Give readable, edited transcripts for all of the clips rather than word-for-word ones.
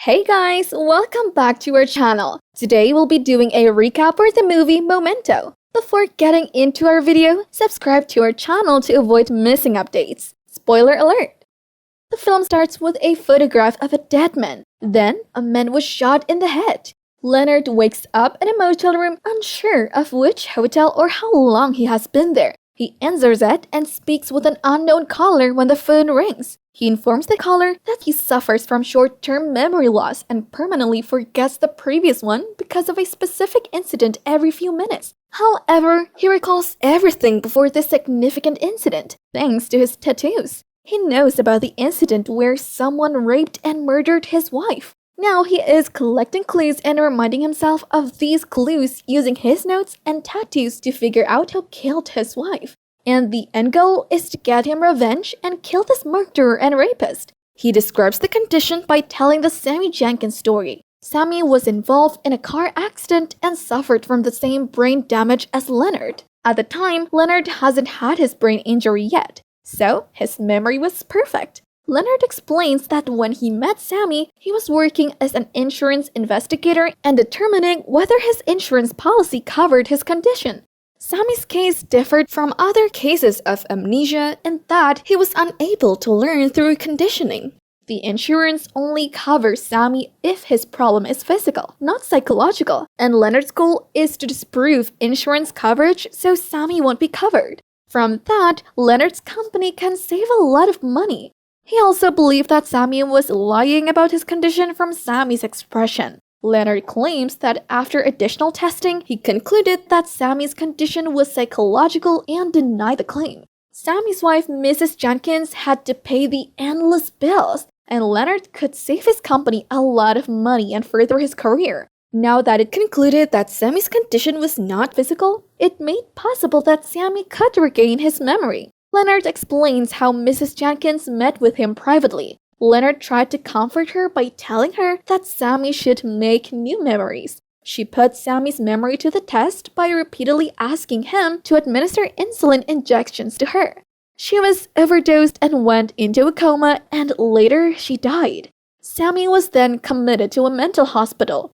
Hey guys, welcome back to our channel. Today we'll be doing a recap for the movie Memento. Before getting into our video, subscribe to our channel to avoid missing updates. Spoiler alert! The film starts with a photograph of a dead man. Then, a man was shot in the head. Leonard wakes up in a motel room unsure of which hotel or how long he has been there. He answers it and speaks with an unknown caller when the phone rings. He informs the caller that he suffers from short-term memory loss and permanently forgets the previous one because of a specific incident every few minutes. However, he recalls everything before this significant incident, thanks to his tattoos. He knows about the incident where someone raped and murdered his wife. Now he is collecting clues and reminding himself of these clues using his notes and tattoos to figure out who killed his wife. And the end goal is to get him revenge and kill this murderer and rapist. He describes the condition by telling the Sammy Jenkins story. Sammy was involved in a car accident and suffered from the same brain damage as Leonard. At the time, Leonard hasn't had his brain injury yet, so his memory was perfect. Leonard explains that when he met Sammy, he was working as an insurance investigator and determining whether his insurance policy covered his condition. Sammy's case differed from other cases of amnesia in that he was unable to learn through conditioning. The insurance only covers Sammy if his problem is physical, not psychological, and Leonard's goal is to disprove insurance coverage so Sammy won't be covered. From that, Leonard's company can save a lot of money. He also believed that Sammy was lying about his condition from Sammy's expression. Leonard claims that after additional testing, he concluded that Sammy's condition was psychological and denied the claim. Sammy's wife, Mrs. Jenkins, had to pay the endless bills, and Leonard could save his company a lot of money and further his career. Now that it concluded that Sammy's condition was not physical, it made possible that Sammy could regain his memory. Leonard explains how Mrs. Jenkins met with him privately. Leonard tried to comfort her by telling her that Sammy should make new memories. She put Sammy's memory to the test by repeatedly asking him to administer insulin injections to her. She was overdosed and went into a coma, and later she died. Sammy was then committed to a mental hospital.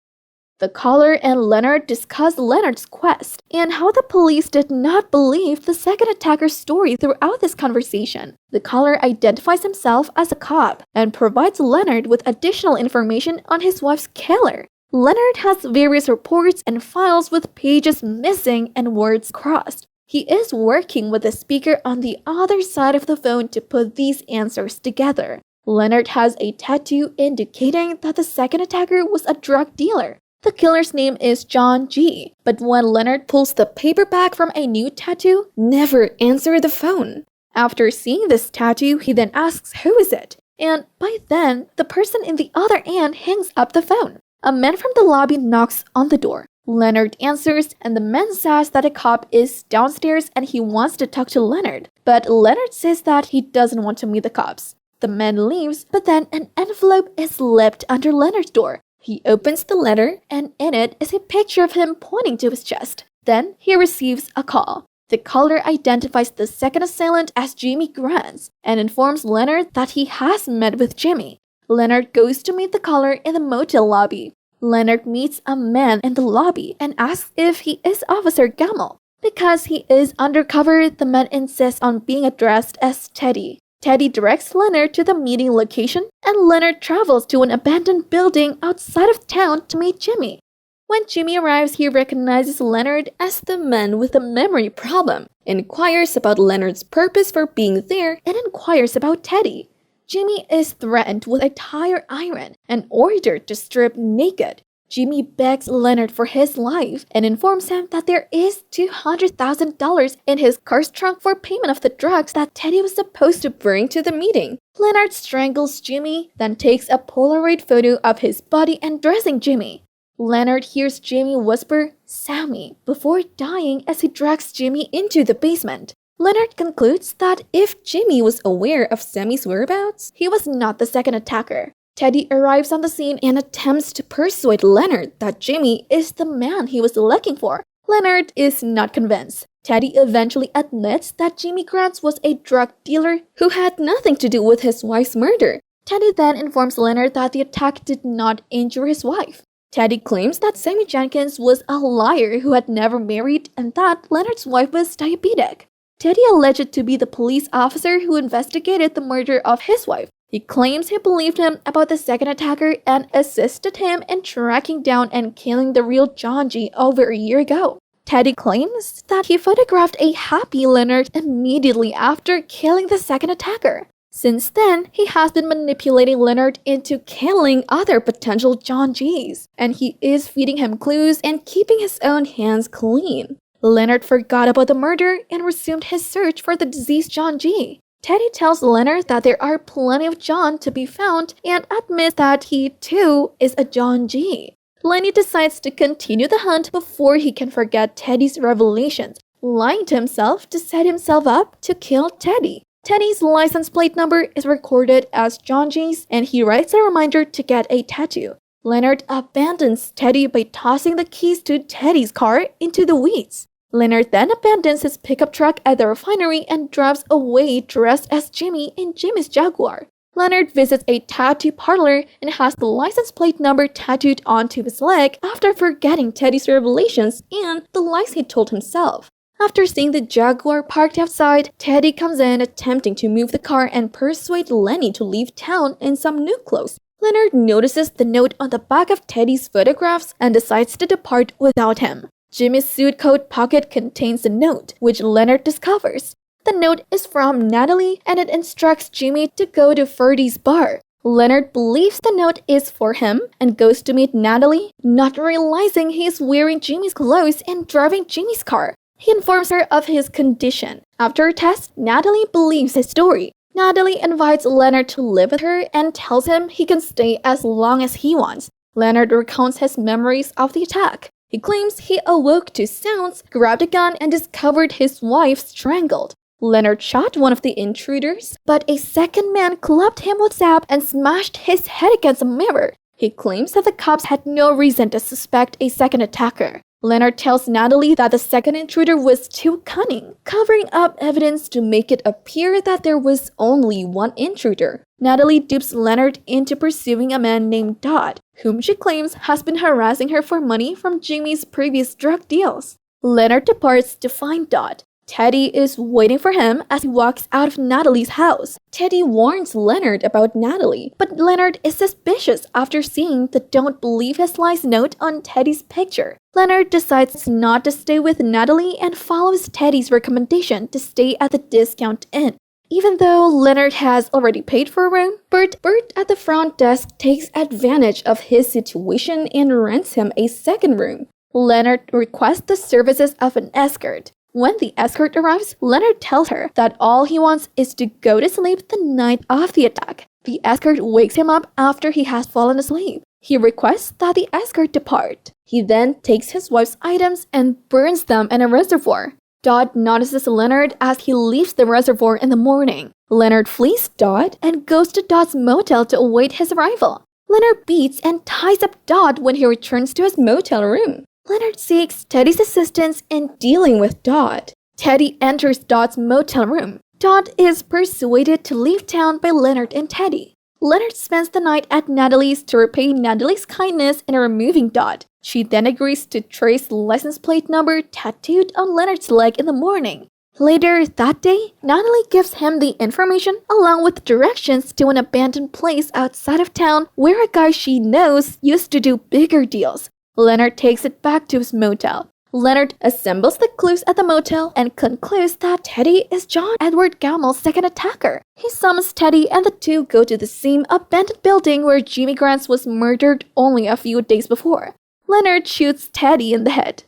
The caller and Leonard discussed Leonard's quest and how the police did not believe the second attacker's story throughout this conversation. The caller identifies himself as a cop and provides Leonard with additional information on his wife's killer. Leonard has various reports and files with pages missing and words crossed. He is working with the speaker on the other side of the phone to put these answers together. Leonard has a tattoo indicating that the second attacker was a drug dealer. The killer's name is John G., but when Leonard pulls the paperback from a new tattoo, never answer the phone. After seeing this tattoo, he then asks who is it, and by then, the person in the other end hangs up the phone. A man from the lobby knocks on the door. Leonard answers, and the man says that a cop is downstairs and he wants to talk to Leonard, but Leonard says that he doesn't want to meet the cops. The man leaves, but then an envelope is slipped under Leonard's door. He opens the letter, and in it is a picture of him pointing to his chest. Then he receives a call. The caller identifies the second assailant as Jimmy Grants and informs Leonard that he has met with Jimmy. Leonard goes to meet the caller in the motel lobby. Leonard meets a man in the lobby and asks if he is Officer Gamble. Because he is undercover, the man insists on being addressed as Teddy. Teddy directs Leonard to the meeting location, and Leonard travels to an abandoned building outside of town to meet Jimmy. When Jimmy arrives, he recognizes Leonard as the man with a memory problem, inquires about Leonard's purpose for being there, and inquires about Teddy. Jimmy is threatened with a tire iron and ordered to strip naked. Jimmy begs Leonard for his life and informs him that there is $200,000 in his car's trunk for payment of the drugs that Teddy was supposed to bring to the meeting. Leonard strangles Jimmy, then takes a Polaroid photo of his body and dressing Jimmy. Leonard hears Jimmy whisper, "Sammy," before dying as he drags Jimmy into the basement. Leonard concludes that if Jimmy was aware of Sammy's whereabouts, he was not the second attacker. Teddy arrives on the scene and attempts to persuade Leonard that Jimmy is the man he was looking for. Leonard is not convinced. Teddy eventually admits that Jimmy Grants was a drug dealer who had nothing to do with his wife's murder. Teddy then informs Leonard that the attack did not injure his wife. Teddy claims that Sammy Jenkins was a liar who had never married and that Leonard's wife was diabetic. Teddy alleged to be the police officer who investigated the murder of his wife. He claims he believed him about the second attacker and assisted him in tracking down and killing the real John G. over a year ago. Teddy claims that he photographed a happy Leonard immediately after killing the second attacker. Since then, he has been manipulating Leonard into killing other potential John G's, and he is feeding him clues and keeping his own hands clean. Leonard forgot about the murder and resumed his search for the deceased John G. Teddy tells Leonard that there are plenty of John to be found and admits that he too is a John G. Lenny decides to continue the hunt before he can forget Teddy's revelations, lying to himself to set himself up to kill Teddy. Teddy's license plate number is recorded as John G's and he writes a reminder to get a tattoo. Leonard abandons Teddy by tossing the keys to Teddy's car into the weeds. Leonard then abandons his pickup truck at the refinery and drives away dressed as Jimmy in Jimmy's Jaguar. Leonard visits a tattoo parlor and has the license plate number tattooed onto his leg after forgetting Teddy's revelations and the lies he told himself. After seeing the Jaguar parked outside, Teddy comes in attempting to move the car and persuade Lenny to leave town in some new clothes. Leonard notices the note on the back of Teddy's photographs and decides to depart without him. Jimmy's suit coat pocket contains the note, which Leonard discovers. The note is from Natalie and it instructs Jimmy to go to Ferdy's bar. Leonard believes the note is for him and goes to meet Natalie, not realizing he is wearing Jimmy's clothes and driving Jimmy's car. He informs her of his condition. After a test, Natalie believes his story. Natalie invites Leonard to live with her and tells him he can stay as long as he wants. Leonard recounts his memories of the attack. He claims he awoke to sounds, grabbed a gun, and discovered his wife strangled. Leonard shot one of the intruders, but a second man clubbed him with sap and smashed his head against a mirror. He claims that the cops had no reason to suspect a second attacker. Leonard tells Natalie that the second intruder was too cunning, covering up evidence to make it appear that there was only one intruder. Natalie dupes Leonard into pursuing a man named Dodd, whom she claims has been harassing her for money from Jimmy's previous drug deals. Leonard departs to find Dodd. Teddy is waiting for him as he walks out of Natalie's house. Teddy warns Leonard about Natalie, but Leonard is suspicious after seeing the "Don't Believe His Lies" note on Teddy's picture. Leonard decides not to stay with Natalie and follows Teddy's recommendation to stay at the discount inn. Even though Leonard has already paid for a room, Bert at the front desk takes advantage of his situation and rents him a second room. Leonard requests the services of an escort. When the escort arrives, Leonard tells her that all he wants is to go to sleep the night of the attack. The escort wakes him up after he has fallen asleep. He requests that the escort depart. He then takes his wife's items and burns them in a reservoir. Dodd notices Leonard as he leaves the reservoir in the morning. Leonard flees Dodd and goes to Dodd's motel to await his arrival. Leonard beats and ties up Dodd when he returns to his motel room. Leonard seeks Teddy's assistance in dealing with Dodd. Teddy enters Dodd's motel room. Dodd is persuaded to leave town by Leonard and Teddy. Leonard spends the night at Natalie's to repay Natalie's kindness in removing Dodd. She then agrees to trace the license plate number tattooed on Leonard's leg in the morning. Later that day, Natalie gives him the information along with directions to an abandoned place outside of town where a guy she knows used to do bigger deals. Leonard takes it back to his motel. Leonard assembles the clues at the motel and concludes that Teddy is John Edward Gamel's second attacker. He summons Teddy and the two go to the same abandoned building where Jimmy Grants was murdered only a few days before. Leonard shoots Teddy in the head.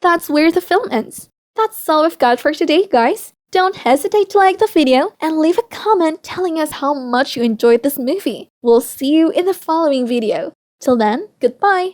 That's where the film ends. That's all we've got for today, guys. Don't hesitate to like the video and leave a comment telling us how much you enjoyed this movie. We'll see you in the following video. Till then, goodbye!